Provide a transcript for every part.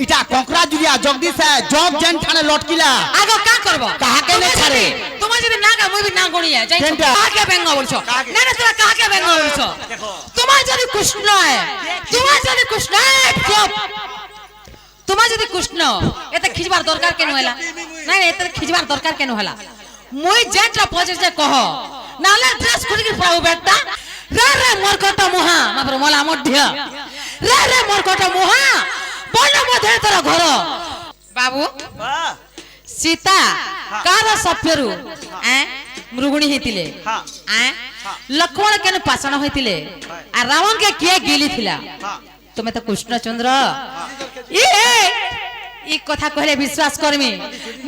इटा कोकरा जुलिया जगदीश है जग जन थाने लटकिला आगो का करबो काहाके ने छाड़े তোমার যদি না গা মই বি না গড়িয়া যাই কাকে বেঙ্গ বলছো না না তোরা কাকে বেঙ্গ বলছো তোমার যদি কৃষ্ণ তোমার যদি কৃষ্ণ চুপ তোমার যদি কৃষ্ণ এতে খিজবার দরকার কেন হলা না এতে খিজবার দরকার কেন হলা মই যেটা পজে যে কহ নালে ড্রেস খুলিকি পড়াও বেটা রে রে মোর কত মহা মাপর মলা মধ্য রে রে মোর কত মহা বল মধ্যে তোর ঘর বাবু सीता कार सफेरु मृगुणी हेतिले लक्ष्मण केन पाषण होइतिले आ रावण के किए गेली थिला तुमे तो कृष्णचंद्र ई कथा कहले विश्वास करमी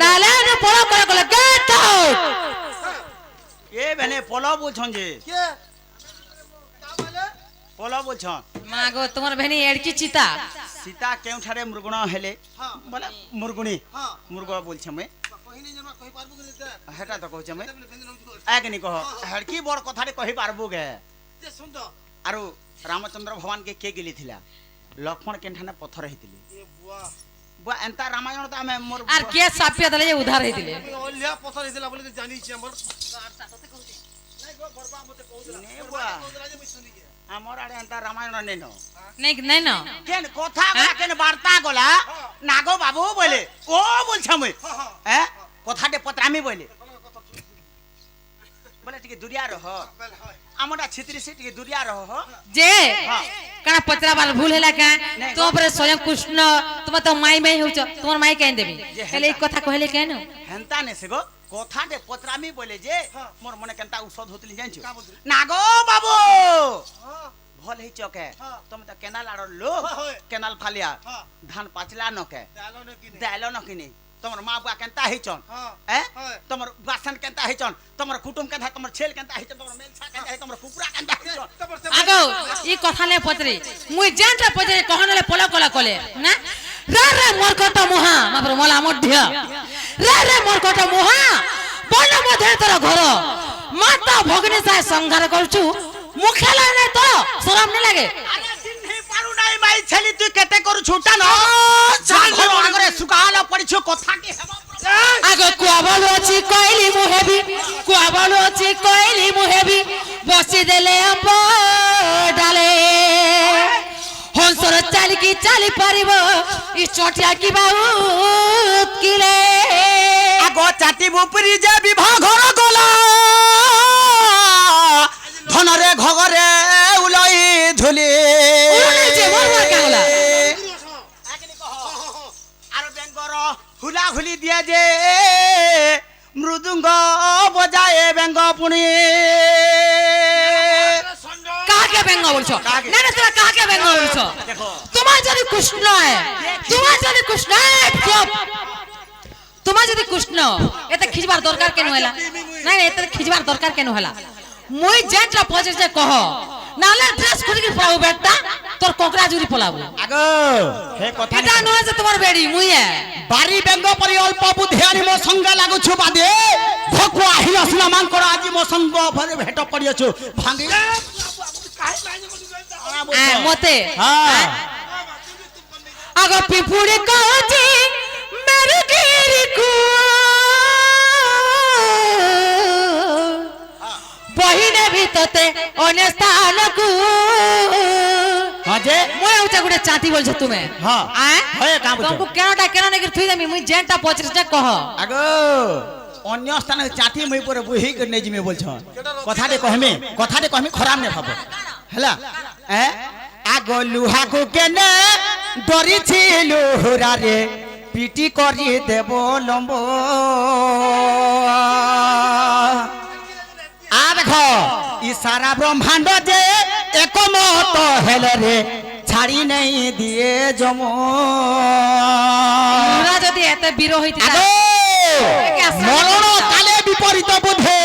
नाले ने पळो करे गले गेट आउट ए बने पळो बोलछन जे के का बोले पळो बोलछन मागो तुमर बहनी एडकी चिता सीता केउ ठारे मृगुण हेले बोला मुरगुणी मुरगुण बोलछे मैं कहिनी जमा कहि पारबो के हेटा तो कहछे मैं आगनी कह हड़की बड़ कथारे कहि पारबो गे जे सुन तो आरो रामचंद्र भगवान के गेली थिला लक्ष्मण केठाने पत्थर हेतिले ए बुआ बुआ एंता रामायण तो हमें मोर आर के सापिया दले उधार हेतिले ओलिया पत्थर हेतिला बोले जानि छी हमर नहीं गो बरबा मते कहू ने बुआ हमर आडे एंता रामायण नेनो नहीं नहीं न केन कथा केन वार्ता गला नागो बाबू बोले ओ बोलछ मैं हैं कथाटे पत्रामी बोले बोले टिके दुरिया रह हमरा छित्री से टिके दुरिया रह जे कना पत्रा वाला भूल हैला का तो पर स्वयं कृष्ण तुम तो माई माई होछ तुमर माई कहन देबी हेले ई कथा कहले केन हेंता ने से गो कथाटे पत्रामी बोले जे मोर मने केनता औषध होतली जानछु नागो बाबू भल ही चके तुम तो केनाल आड़ लो केनाल फालिया धान पाचला नके दालो न किनी तमर मां बुआ केनता ही चन हैं तमर बासन केनता ही चन तमर कुटुम केनता तमर छेल केनता ही चन तमर मेलछा केनता ही तमर कुकुरा केनता ही चन आगो ई कथा ले पत्रे मुई जानता पत्रे कहनले पला कला कले ना रे रे मोर कत मोहा मापर मला मध्य रे रे मोर कत मोहा बन मध्य तोर घर माता भगनी साय संहार करछु मुखेला ने तो शरम न लागे अरे सिन्ही पारु नाही माई छली तू केते करू छुटा न घर आगरे सुकाल पड़िछु कथा के हेबा आगो कुआबल अछि कहली मुहेबी कुआबल अछि कहली मुहेबी बसी देले अम्ब डाले हंसर चाली की चाली पारिबो ई चटिया की बाउत किले आगो चाटी बुपरी जे विवाह घर गला धनरे घगरे उलई धुली उलई जे मरवा कागला आगनी कह आरो बेंगर हुला हुली दिया जे मृदुंग बजाए बेंग पुनी काके बेंग बोलछो ना ना तोरा काके बेंग बोलछो देखो তোমার যদি কৃষ্ণ তোমার যদি কৃষ্ণ চুপ তোমার যদি কৃষ্ণ এতে খিজবার দরকার কেন হলা না এতে খিজবার দরকার কেন হলা মই যেটা পজে যে কহ নালে ড্রেস খুলিকি পড়াও বেটা তোর কোকরা জুরি পলাবো আগো হে কথা এটা নয় যে তোমার বেড়ি মুইয়ে বাড়ি বেঙ্গ পরি অল্প বুদ্ধি আনি মো সঙ্গ লাগুछु বাদে ভকু আহিল আসলা মান কর আজি মো সঙ্গ ভরে ভেট পড়িয়াछु ভাঙ্গি মতে हां আগো পিপুড়ি কজি মেরে গিরি কো বহিনে ভিততে অনে স্থানকু हां जे মই উচা গুড়ে চাতি বলছো তুমি हां হয় কাম বলছো তোমকু কেনটা কেন নাকি থুই দেমি মুই যেটা পচরিটা কহ আগো অন্য স্থানে চাটি মই পরে বহি কে নেজি মে বলছ কথাতে কহমি খরাম নে ভাবো হলা এ আগো লুহা কো কেনে ডরিছি লুহুরা রে পিটি করি দেব লম্ব आ देखो ई सारा ब्रह्मांड जे एकमत हेले रे छाड़ी नहीं दिए जमो তোরা যদি এত বীর হইতি আগো মরণ কালে বিপরীত বুদ্ধে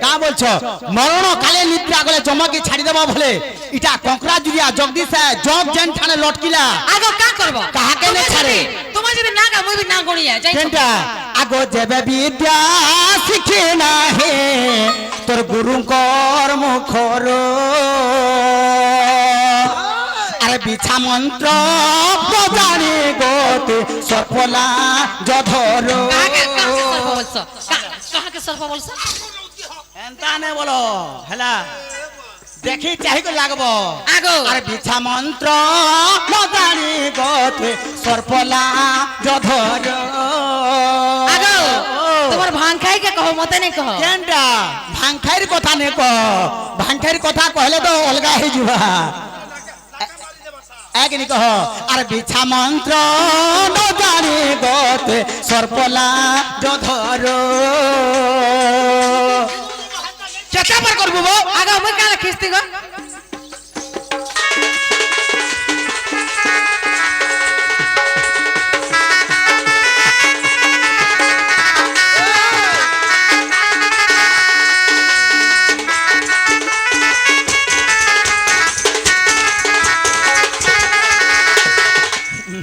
का बोलछो मरण काले निद्रा गले जमकी छाड़ी देबो भले इटा कोकरा जुलिया जगदीश है जग जन थाने लटकिला आगो का करबो काहाके ने छाड़े তোমার যদি না গা মই বি না গড়িয়া যাই केनटा आगो जेबे विद्या शिखे ना हे तोर गुरु कर मुखर अरे बिछा मंत्र बजाने गो গতে সফলা জধর কাকে সর্প বলছো কাকে সর্প বলছো এন্তা নে বলো হেলা দেখি চাহিকে লাগব আগো আর বিছা মন্ত্র নদানি গতে সর্পলা জধর আগো তোমার ভাং খাই কে কহ মতে নেই কহ কেনটা ভাংখাইর কথা নে কহ ভাংখাইর কথা কহলে তো অলগা হই যুবা একনি কহ আর বিছা মন্ত্র নদানি গতে সর্পলা জধর চেষ্টা পার করবো আগো মুই কালে খিস্তি গো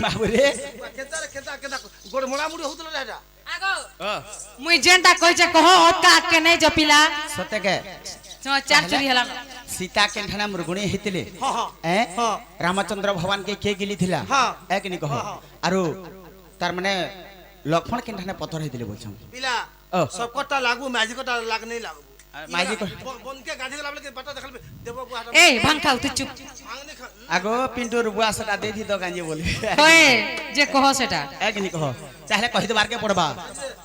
বাবুরে গোড় মোড়ামুড়ি হউতল না এটা আগো মুই যেনটা কইছে কহ কাকে নেই জপিলা সত্যকে চার চুরি হলা সীতা কেনঠানা মৃগুণী হইতিলে হ্যাঁ হ্যাঁ এ হ্যাঁ। রামচন্দ্র ভগবান কে কে গিলি থিলা হ্যাঁ। একনি কহ আরু তার মানে লক্ষ্মণ কেনঠানা পথর হইতিলে বলছম পিলা ও। সব কথা লাগু ম্যাজিক কথা লাগ নেই লাগু মাইজি কহ বনকে গাজি গলা বলে বাটা দেখালবে দেব বুহাটা এই ভাং খাও তুই চুপ ভাঙনে খা আগো পিন্টুর বুয়াসটা দে দি তো গাঞ্জি বলি কয়ে যে কহ সেটা একনি কহ চাহলে কহি দেবার কে পড়বা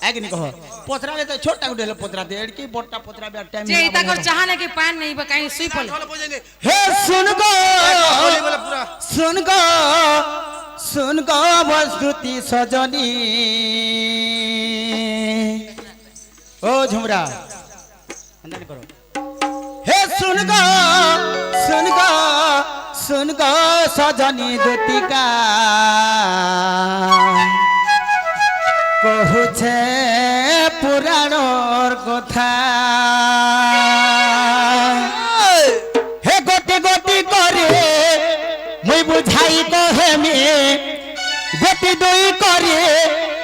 একনি কহ পতরা তো ছোটটা গুডে পতরা দে এড়কি বড়টা পতরা বে টাইম যে ইতা কর চাহা নাকি পান নেই বা কাই সুই পড়ে ভালো বুঝাই নে হে শুন গো বলি বলে পুরা सुन गो वस्तुति सजनी ओ झुमरा अंदर करो हे सुन गो सजनी दुतिका कहुछे पुराणर कथा हे गोटी गोटी करे मुई बुझाई कहे में गोटी दुई करे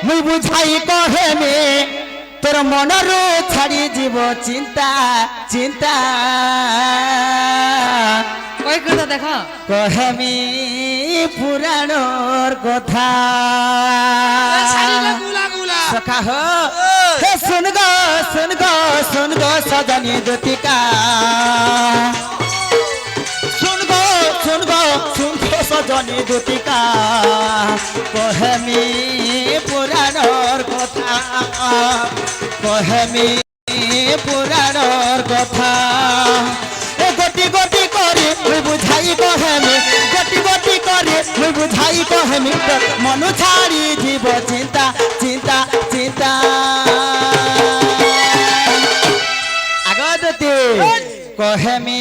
मुई बुझाई कहे में तोर मनरू छाड़ी जीव चिंता चिंता কই কথা দেখো कहेमी पुराणर कथा গুলা গুলা सखा हो हे सुन गो सजनी दुतिका सुन गो सजनी दुतिका कहेमी पुराणर कथा कहेमी पुराणर कथा ए गोटी गोटी करे मुई बुझाई कहेमी गोटी गोटी करे मुई बुझाई कहेमी मनु छाड़ी जीव चिंता चिंता चिंता आगदते कहेमी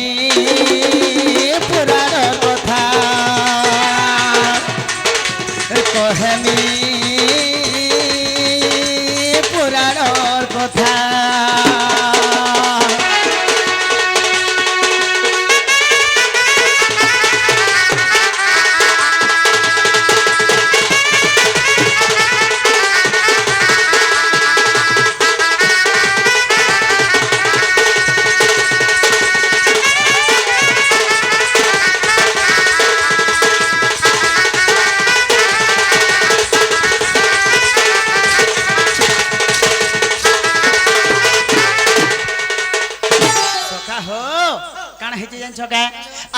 पुराण कथा कहेमी पुराण कथा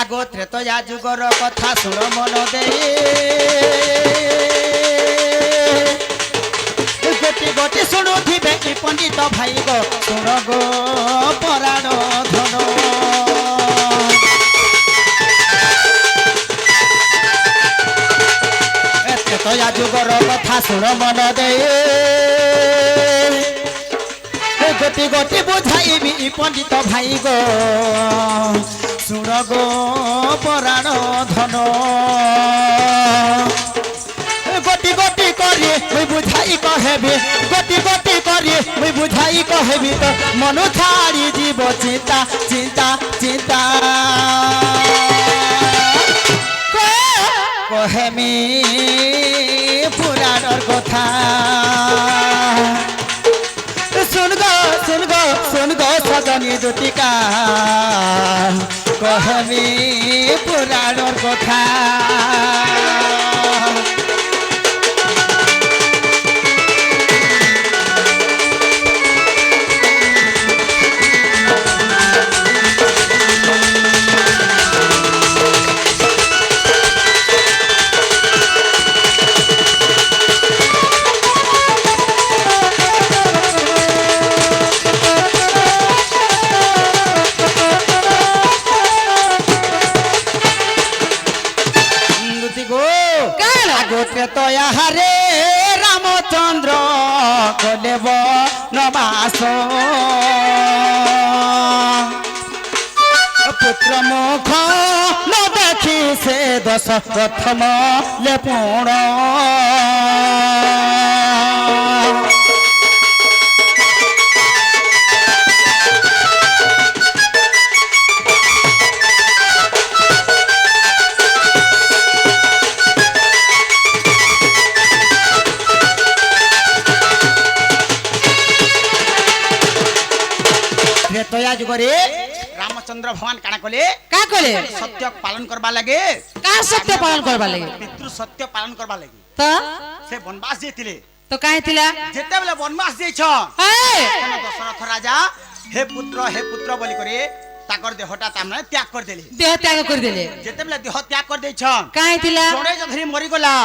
आगो त्रेतया जुगर कथा सुन मन दे गोटी गोटी शुणुथिबे कि पंडित भाई गो सुन गो पराण धन त्रेतया जुगर कथा सुन मन दे गोटी गोटी बुझाइबी पंडित भाई गो सुन गो पराण धन गोटी गोटी करी मुई बुझाई कहेबी गोटी गोटी करी मुई बुझाई कहेबी तो मनु छाड़ी जीव चिंता चिंता चिंता कहेमी पुराणर कथा सुन गो सजनी दुतिका कहेमी पुराणर कथा ত্রেতয়াহারে রামচন্দ্র গলে বনবাস পুত্র মুখ ন দেখি সে দশরথ মলে পুণ ত্রেতয়া যুগরে রামচন্দ্র ভগবান কাଣା কলে কা কলে সত্য পালন করবা লাগে কার সত্য পালন করবা লাগে পিতৃ সত্য পালন করবা লাগে তো সে বনবাস যেতিলে তো কাই থিলা যেতেবেলে বনবাস যাইছ এই দশরথ রাজা হে পুত্র বলি করে তাকর দেহটা তামনে ত্যাগ করে দেলে দেহ ত্যাগ করে দিলে যেতেবেলে দেহ ত্যাগ করে দেইছ কাই থিলা জোড়ে যধরি মরি গলা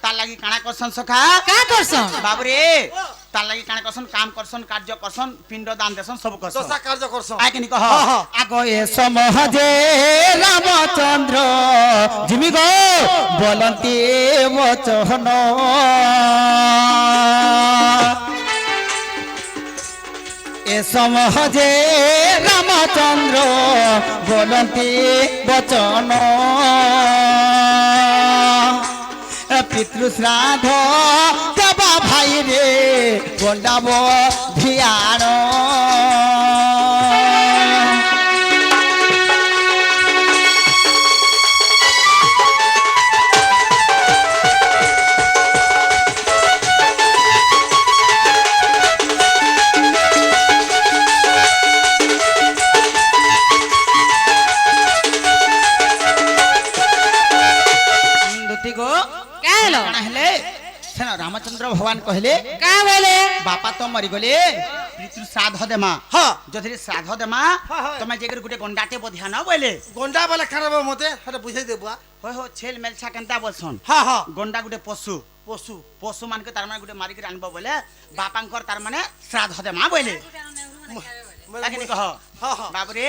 তার লাগি কাଣା করছন সখা কা করছন বাবুরে তার লাগি কাଣା করছন কাম করছন কার্য করছন পিণ্ড দান দেছন সব করছন দশা কার্য করছ আইকেনি কহ আগ এ সমহজে রামচন্দ্র জিমি গো বলন্তি বচন এ সমহজে রামচন্দ্র বলন্তি বচন পিতৃ শ্রাদ্ধ দেবা ভাই রে গন্ডাব ধিয়ান রামচন্দ্র ভগবান কহিলে কা বলে বাপা তো মরিগলে পিতৃ শ্রাদ্ধ দেমা হ্যাঁ যদি শ্রাদ্ধ দেমা হ্যাঁ। তুমি যে গোটে গন্ডাতে বধিয়া না বলে গন্ডা বলে খারাপ মতে সেটা বুঝাই দেবো হই হো ছেল মেলছা কেনতা বলছন হ্যাঁ হ্যাঁ গন্ডা গোটে পশু পশু পশু মানকে তার মানে গোটে মারিকি আনব বলে বাপাঙ্কর তার মানে শ্রাদ্ধ দেমা বলে তাকে কহ হ্যাঁ হ্যাঁ বাবুরে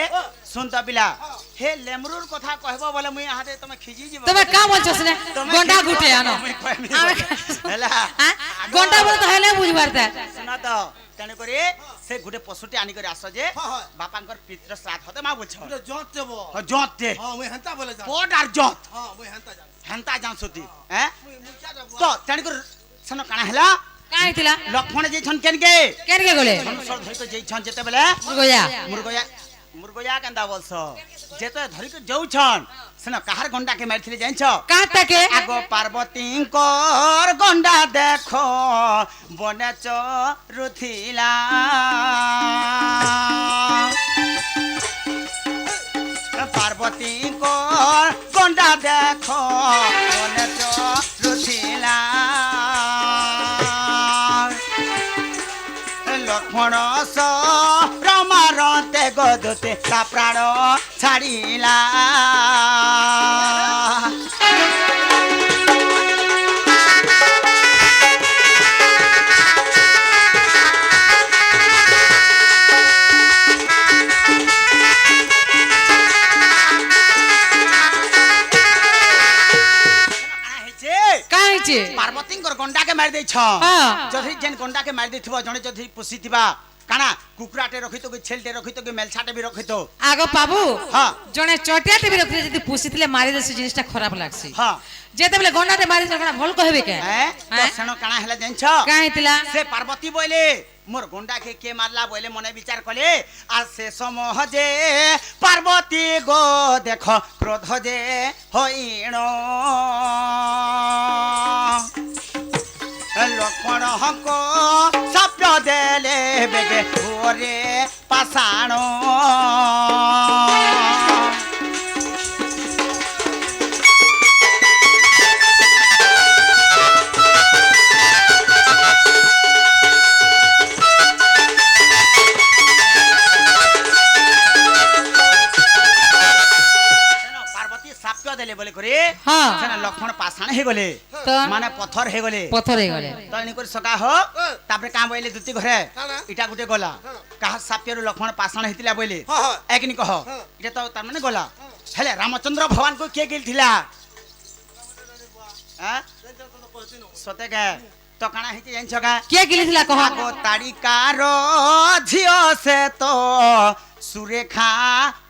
শুন তো পিলা হে লেমরুর কথা কহব বলে মুই হাতে তুমি খিজি যাব তুমি কা বলছস না গন্ডা গুটে আনো হেলা হ্যাঁ গন্ডা বলে তো হেলে বুঝবার তা শোনা তো তেনে করে সে গোটে পশুটি আনি করে আস যে বাপাঙ্কর পিতৃ শ্রাদ্ধ দেমা বলছ জত দেব জতে হ্যাঁ মুই হেন্তা বলে যা পট আর জত হ্যাঁ মুই হেন্তা যা হেন্তা জানছতি হ্যাঁ মুই মুখা যাব তো তেনে করে শোন কানা হেলা কাই থিলা লক্ষ্মণ যেছন কেনকে কেনকে গলে ধনুষর ধরি তো যেছন যেতে বেলে গয়া মুরগয়া কেনতা বলছ যেতে ধরি তো যাউছন শোন কাহার গন্ডাকে মারিছিলে জানছ কাটাকে আগ পার্বতীঙ্কর গন্ডা দেখো বনে চরুথিলা পার্বতীঙ্কর গন্ডা দেখো বনে চরুথিলা লক্ষ্মণ রমারতে গদতে তা প্রাণ ছাড়িলা কাইছে পার্বতীঙ্কর গন্ডাকে মারি ଦେଇଛ হ্যাঁ যদি যেন গন্ডাকে মারি ଦେଇଥିବ জଣେ যদি পুষিଥିବା কানা কুকুরাটে রখিত কি ছেলটে রখিত কি মেলছাটে বি রখিত আগো বাবু হ্যাঁ জনে চটিয়াতে বি রখিলে যদি পুষিଥିଲେ মারি দেছে জিনিসটা খারাপ লাগছে হ্যাঁ যেতেবেলে গন্ডাতে মারি জনা ভাল কহবে কে হ্যাঁ তো সেন কানা হেলা জানছ কাইতিলা সে পার্বতী বইলে মোর গন্ডাকে কে মারলা বইলে মনে বিচার কলে আর সে সমহজে পার্বতী গো দেখ ক্রোধ যে হইণ লক্ষ্মণ হক সাপ্য দেলে বেগে ওরে পাষাণ পার্বতী সাপ্য দেলে বলে করে হ্যাঁ সেনা লক্ষ্মণ পাষাণ হয়ে গলে তো মানে পথর হয়ে গলে পথরে গলে তনি করে সকা হ তারপরে কাম বইলে দুতি ঘরে এটা গুটে গলা কাহার সাপ্যর লক্ষ্মণ পাষাণ হইতিলা বইলে হ্যাঁ হ্যাঁ একনি কহ এটা তো তার মানে গলা হেলে রামচন্দ্র ভগবান কো কে গেলথিলা হ্যাঁ বলতে নো সতে কে তো কানা হইছে জানছ কা କିଏ ଗିଲିଥିଲା କହ আগো তারিকার ঝিও সে তো সুরেখা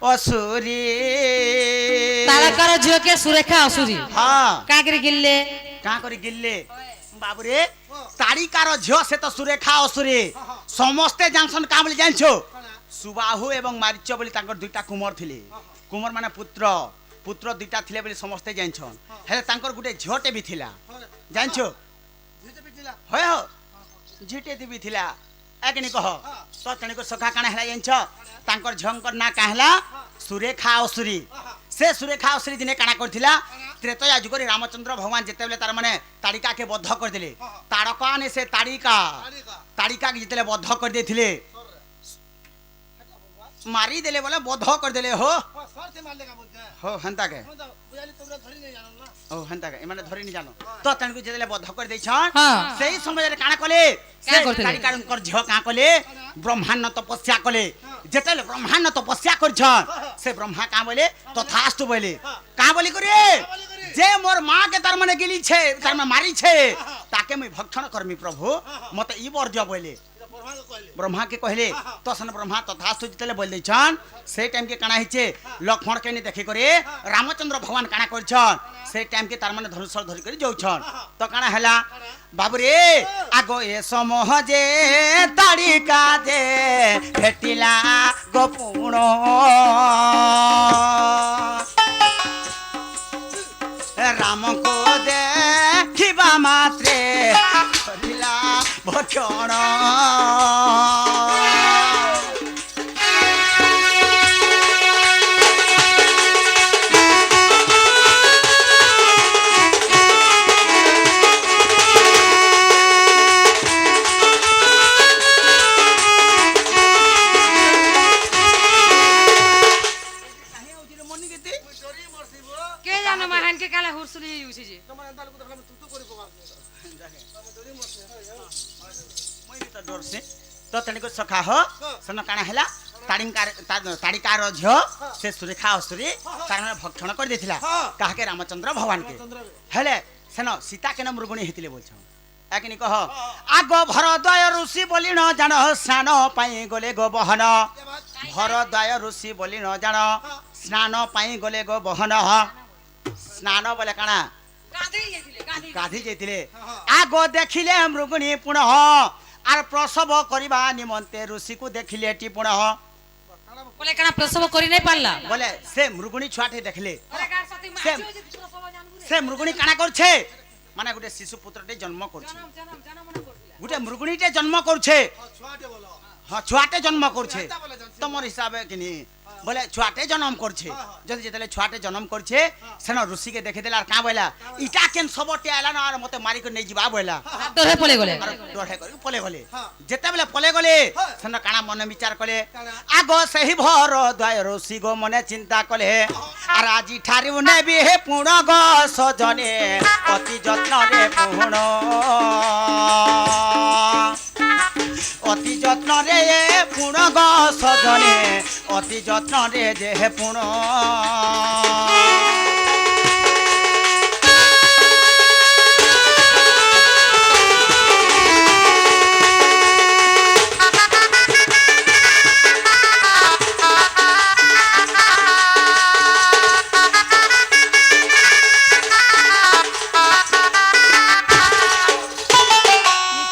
অসুরি ତାରକାର ଝିଅ କିଏ ସୁରେଖା ଅସୁରୀ হ্যাঁ କାହିଁକିରି ଗିଲିଲେ কাঁ করে গিললে বাবুরে তারিকার ঝিও সে তো সুরেখা অসুরি সমস্তে জানছন কা বলি জানছো সুবাহু এবং মারিচ বলি তাঙ্কর দুইটা কুমর থিলে কুমর মানে পুত্র পুত্র দুইটা থিলে বলি সমস্তে জানছন হেলে তাঙ্কর গুটে ঝিওটে বি থিলা জানছো যেতে পিছিলা হয় হো ঝিটে দিবি থিলা একনি কহ তো তেণিক সখা কাଣା হেলা জানছ তাঙ্কর ঝিଅଙ୍କର ନା କା ହେଲା ସୁରେଖା ଅସୁରୀ ସେ ସୁରେଖା ଅସୁରୀ ଦିନେ କାଣା କରିଥିଲା ତ୍ରେତୟା ଯୁଗରେ ରାମଚନ୍ଦ୍ର ଭଗବାନ ଯେତେବେଳେ ତାର ମାନେ ତାଡ଼ିକାକେ ବଦ୍ଧ କରିଦେଲେ ତାଡ଼କାନେ ସେ ତାଡ଼ିକାକେ ଯେତେବେଳେ ବଦ୍ଧ କରିଦେଇଥିଲେ ମାରି ଦେଲେ ବୋଲେ ବଦ୍ଧ କରିଦେଲେ ହୋ সরতে মারলে কা বলতে ହୋ ହେନ୍ତାକେ বুঝালি তোমরা ধরি নাই জানো না ଓ ହେନ୍ତାକେ ଏମାନେ ଧରି ନି ଜାନ ତ ତେଣକୁ ଯେତେବେଳେ ବଦ୍ଧ କରିଦେଇଛନ୍ ହଁ ସେଇ ସମୟରେ କାଣା କଲେ କାଁ କରିଥିଲେ? ତାଡ଼ିକାଙ୍କର ଝିଅ କାଁ କଲେ ବ୍ରହ୍ମାଣ୍ଡ ତପସ୍ୟା କଲେ ଯେତେବେଳେ ବ୍ରହ୍ମାଣ୍ଡ ତପସ୍ୟା କରିଛନ୍ ସେ ବ୍ରହ୍ମା କାଁ ବୋଲେ ତଥାସ୍ତୁ ବୋଲେ କାଁ ବୋଲି କରି যে মোর মা কে তার মানে গিলিছে তার মানে মারিছে তাকে মুই ভক্ষণ করমি প্রভু মতে ই বর্জ্য বলে এটা পরমাকে কইলে ব্রহ্মা কে কহিলে তো সন ব্রহ্মা তথাস্তু যেতেলে বল দেছন সেই টাইম কে কানা হইছে লক্ষ্মণ কে নি দেখি করে রামচন্দ্র ভগবান কানা করছন সেই টাইম কে তার মানে ধনুষ ধরি করে যাউছন তো কানা হেলা বাবুরে আগো এ সমহজে তাড়িকা দে ভেটিলা গোপুণ রামকো দেখিবা মাত্রে করিলা ভক্ষণ ডরি মরছিব কে জানো মাহান কে কালা হুরসুলি ইউছি যে তোমার এন্দাল কো দেখলাম তুতু করি পকাব আমি ডরি মরছি মই তো ডরছে তো তেনিক সখা হ সন কানা হেলা তাড়িকার ঝিও সে সুরেখা অসুরি তার মানে ভক্ষণ করে দিয়েছিলা কাহাকে রামচন্দ্র ভগবানকে হেলে সেন সীতা কেন মৃগুণী হইতিলে বলছ একনি কহ আগ ভরদ্বয় ঋষি বলি ন জান স্নান পাই গলে গো বহন ভরদ্বয় ঋষি বলি ন জান স্নান পাই গলে গো বহন স্নান বলে কানা গাধি যাইতিলে আগ দেখিলে মৃগুণী পুনঃ আর প্রসব করিবা নিমন্তে ঋষিকু দেখিলে টি পুনঃ বলে কানা প্রসব করি নাই পারলা বলে সে মৃগুণী ছুয়াটি দেখলে বলে কার সাথে সে- মাছি হইছে প্রসব জানবু রে সে মৃগুণী কানা করছে মানে গোটে শিশু পুত্রটি জন্ম করছে জানা মনে করলা গোটে মৃগুণীতে জন্ম করছে ছুয়াটে বলো হ্যাঁ ছুয়াটে জন্ম করছে এটা বলে জানছি তোমার হিসাবে কিনি বলে ছুয়াটে জন্ম করছে যদি যেতেলে ছুয়াটে জন্ম করছে সেন ঋষিকে দেখে দিলে আর কাঁ বইলা ইটা কেন সবটি আইলা না আর মতে মারি করে নেই যাবা বইলা তোরে পলে গলে আর ডরে করে পলে গলে যেতেবেলে পলে গলে সেন কানা মনে বিচার কলে আগ সেই ভর দ্বয় ঋষি গো মনে চিন্তা কলে আর আজি ঠারিও নেবি হে পুণ গো সজনে অতি যত্ন রে পুণ অতি যত্ন রে পুণ গো সজনে অতি যত্ন রে যে পুণ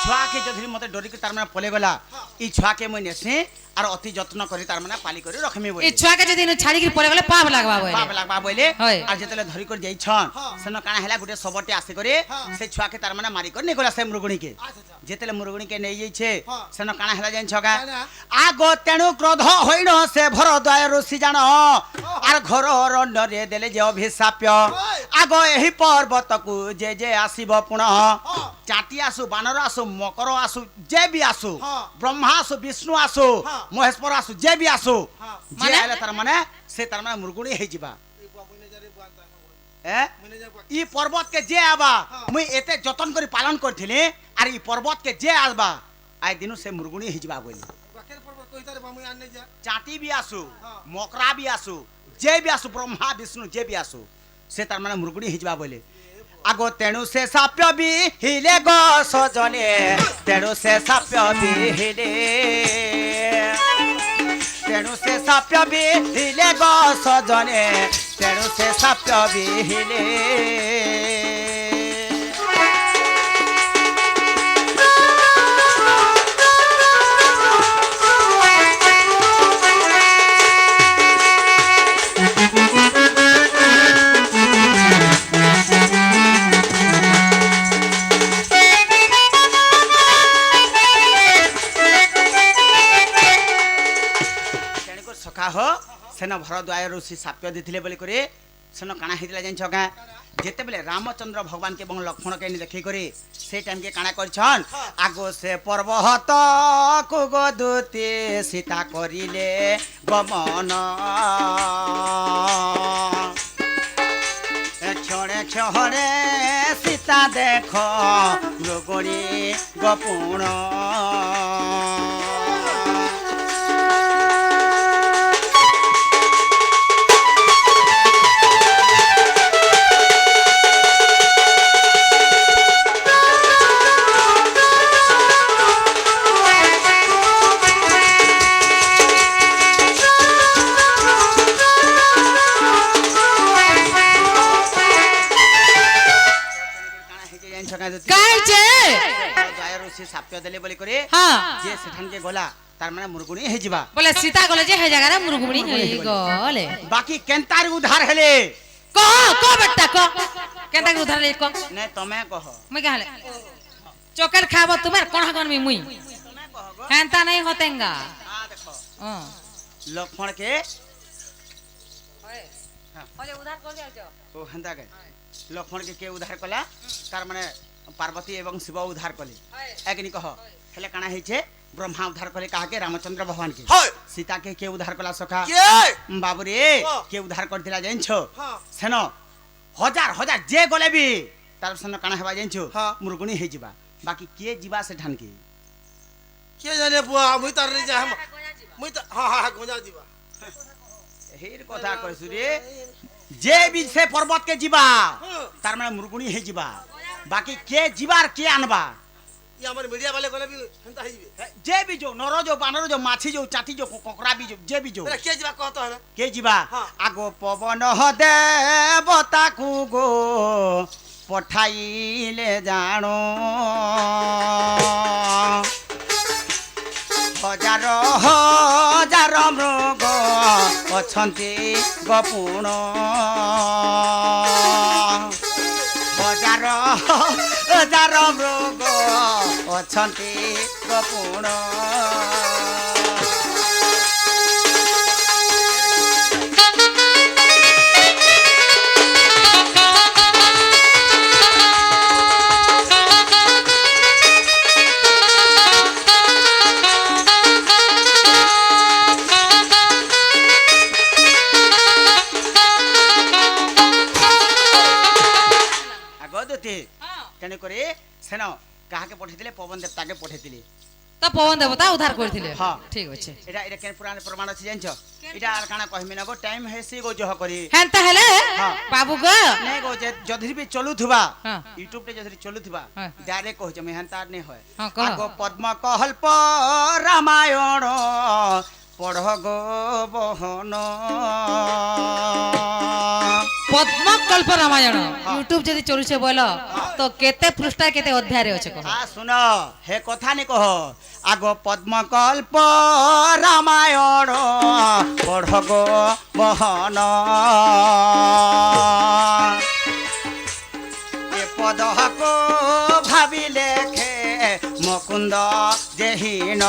ছুয়াকে যদি মতে ডরিকে তার মানে পলে গলা ই ছুয়াকে মই নেছি আর অতি যত্ন করে তার মানে পালি করে রখমি বলি এই ছুয়াকে যদি ছাড়ি কি পলে গলে পাপ লাগবা বলে পাপ লাগবা বইলে হয়। আর যেতেলে ধরি করে যাইছন সেন কানা হেলা গুটে সবটি আসি করে সে ছুয়াকে তার মানে মারি করে নিগলা সে মৃগুণীকে যেতেলে মৃগুণীকে নেই যাইছে সেন কানা হেলা জানছ গা আগ তেণু ক্রোধ হইন সে ভরদ্বয় ঋষি জান আর ঘর রণ্ডরে দেলে যে অভিশাপ্য আগ এই পর্বতকু যে আসিব পুনঃ চাটি আসু বানর আসু মকর আসু যে বি আসু ব্রহ্মা আসু বিষ্ণু আসু মহেশ্বর আসু যে বি আসু যে মানে? আইলে তার মানে সে তার মানে মৃগুণী হয়ে যাবা এই বুয়া মনে যারে বুয়া তা এ মনে যা বুয়া ই পর্বত কে যে আবা মুই এতে যতন করে পালন করছিলি আর ই পর্বত কে যে আসবা আই দিনু সে মুরগুনি হিজবা বলি বাকের পর্বত কইতারে বামুই আননে যা চাটি বি আসু মকরা বি আসু যে বি আসু ব্রহ্মা বিষ্ণু যে বি আসু সে তার মানে মুরগুনি হিজবা বলে আগো তেণু সে সাপ্য বিহিলে গো সজনে তেণু সে সাপ্য বিহিলে তেণু সে সাপ্য বিহিলে গো সজনে তেণু সে সাপ্য বিহিলে সেন ভরদ্বাজ ঋষি সাপ্য দিলে বলি করে সেন কাଣା হয়েছিল জানিছ কা যেতেবেলে রামচন্দ্র ভগবানকে এবং লক্ষ্মণকে দেখি করে সেই টাইমকে কাଣା করছন আগো সে পর্বত কুগদূতে সীতা করিলে গমন ক্ষণে ক্ষণে সীতা দেখ মৃগুণী গোপুণ সাপ্য দেলে বলি করে যে সেখানকে গলা তার মানে মুরগুনি হয়ে যাবা বলে সীতা গলে যে হে জায়গা মুরগুনি হই গলে বাকি কেনতার উদ্ধার হেলে ক বেটা ক কেনতা উদ্ধার লে ক নে তুমি কহ মই কহলে চোকের খাবো তোমার কোন কোন মুই হেনতা নাই হতেঙ্গা দেখো हां লক্ষ্মণ কে ওরে উদ্ধার কর দিও ও হেনতা কে লক্ষ্মণ কে উদ্ধার কলা তার মানে पार्वती एवं शिव उद्धार कले एकनी कह हेले काना हेचे ब्रह्मा उद्धार कले काके रामचंद्र भगवान के सीता के उद्धार कला सखा बाबू रे के उद्धार करथिला जानिछो सेनो हजार हजार जे गले भी तार सनो काना हेबा जानिछो मुरगुनी हे जिबा बाकी के जिबा से ठान के जाने बुआ मुई तार रे जा मुई त हां हां गोजा जिबा हेर कथा कहसु रे जे भी से पर्वत के जिबा तार माने मुरगुनी हे जिबा बाकी के जीवार के आनबा ये हमर मीडिया वाले कोले भी हंता हिबे जे भी जो नरो जो बानर जो माछी जो चाटी जो कोकरा भी जो जे भी जो के जीवा कहतो है के जीवा आगो पवन ह देवता को गो पठाइले जानो हजार हजार मृग अछंती गपुण हजार हजार मृग अछंती गपुण तेने करे सेनो काहा के पठेतिले पवन देवता के पठेतिले त पवन देवता उद्धार करथिले हां ठीक अछि एटा एटा केन पुराण प्रमाण अछि जानछो एटा आर काना कहमी न गो टाइम हेसी गो जह करी हेनता हेले बाबू गो नै गो जे जधरी भी चलुथबा हां YouTube पे जधरी चलुथबा डायरेक्ट कहै छ मेहनता नै होय कह आगो पद्म कल्प रामायण पढ़ गो बहन पद्म कल्प रामायण YouTube जदी चलुछे बोलो तो केते पृष्ठा केते अध्याय रे अछि कह आ सुनो हे कथा नै कह आगो पद्म कल्प रामायण पढ़ गो बहन ए पद को भाबी लेखे मुकुंद जेहीन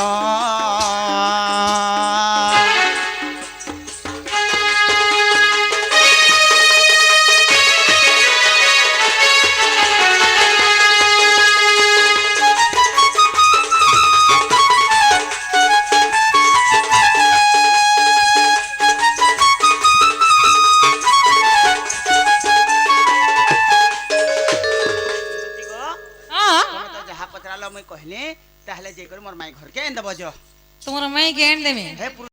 कहले ताहले जे कर मोर माई घर के एंद बजो तुमर माई के एंड देमे हे